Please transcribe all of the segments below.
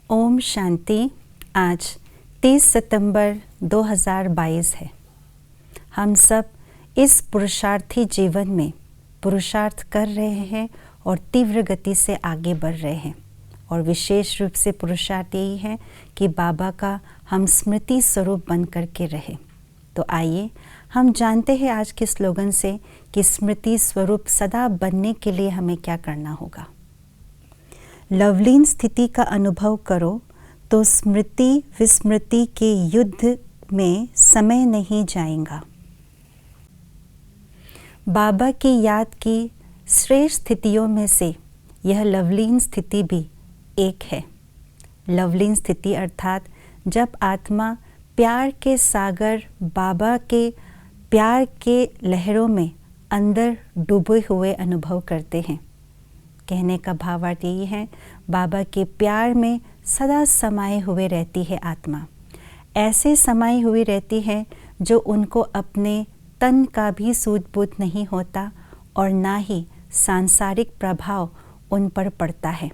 ओम शांति। आज 30 सितंबर 2022 है। हम सब इस पुरुषार्थी जीवन में पुरुषार्थ कर रहे हैं और तीव्र गति से आगे बढ़ रहे हैं, और विशेष रूप से पुरुषार्थ यही है कि बाबा का हम स्मृति स्वरूप बन कर के रहे। तो आइए हम जानते हैं आज के स्लोगन से कि स्मृति स्वरूप सदा बनने के लिए हमें क्या करना होगा। लवलीन स्थिति का अनुभव करो तो स्मृति विस्मृति के युद्ध में समय नहीं जाएगा। बाबा की याद की श्रेष्ठ स्थितियों में से यह लवलीन स्थिति भी एक है। लवलीन स्थिति अर्थात जब आत्मा प्यार के सागर बाबा के प्यार के लहरों में अंदर डूबे हुए अनुभव करते हैं। कहने का भावार्थ यही है, बाबा के प्यार में सदा समाये हुए रहती है आत्मा। ऐसे समाई हुई रहती है जो उनको अपने तन का भी सूझबूझ नहीं होता और ना ही सांसारिक प्रभाव उन पर पड़ता है।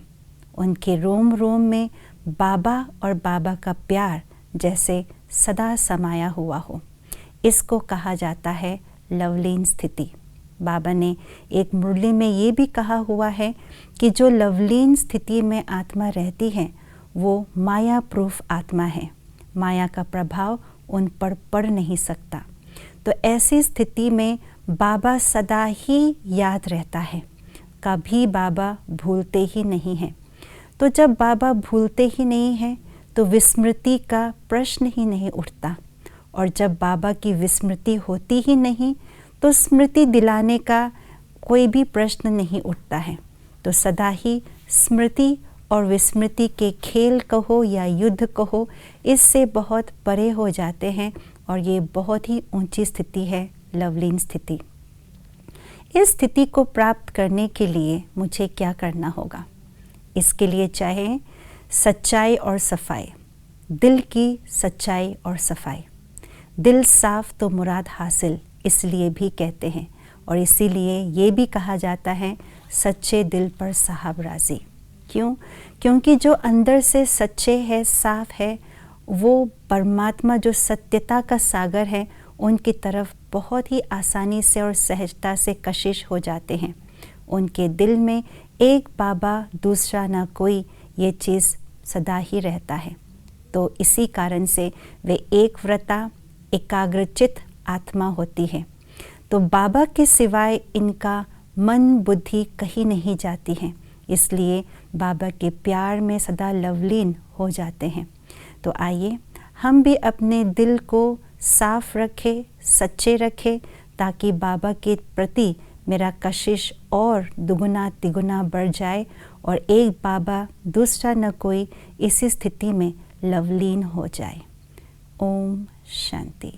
उनके रोम रोम में बाबा और बाबा का प्यार जैसे सदा समाया हुआ हो। इसको कहा जाता है लवलीन स्थिति। बाबा ने एक मुरली में ये भी कहा हुआ है कि जो लवलीन स्थिति में आत्मा रहती है वो माया प्रूफ आत्मा है। माया का प्रभाव उन पर पड़ नहीं सकता। तो ऐसी स्थिति में बाबा सदा ही याद रहता है, कभी बाबा भूलते ही नहीं हैं। तो जब बाबा भूलते ही नहीं हैं तो विस्मृति का प्रश्न ही नहीं उठता, और जब बाबा की विस्मृति होती ही नहीं तो स्मृति दिलाने का कोई भी प्रश्न नहीं उठता है। तो सदा ही स्मृति और विस्मृति के खेल कहो या युद्ध कहो, इससे बहुत परे हो जाते हैं, और ये बहुत ही ऊंची स्थिति है, लवलीन स्थिति। इस स्थिति को प्राप्त करने के लिए मुझे क्या करना होगा? इसके लिए चाहे सच्चाई और सफाई, दिल की सच्चाई और सफाई। दिल साफ तो मुराद हासिल, इसलिए भी कहते हैं, और इसीलिए ये भी कहा जाता है सच्चे दिल पर साहब राजी। क्यों? क्योंकि जो अंदर से सच्चे है, साफ है, वो परमात्मा जो सत्यता का सागर है उनकी तरफ बहुत ही आसानी से और सहजता से कशिश हो जाते हैं। उनके दिल में एक बाबा दूसरा ना कोई, ये चीज़ सदा ही रहता है। तो इसी कारण से वे एक व्रता एकाग्रचित आत्मा होती है। तो बाबा के सिवाय इनका मन बुद्धि कहीं नहीं जाती है, इसलिए बाबा के प्यार में सदा लवलीन हो जाते हैं। तो आइए हम भी अपने दिल को साफ रखें, सच्चे रखें, ताकि बाबा के प्रति मेरा कशिश और दुगुना तिगुना बढ़ जाए, और एक बाबा दूसरा न कोई इसी स्थिति में लवलीन हो जाए। ओम शांति।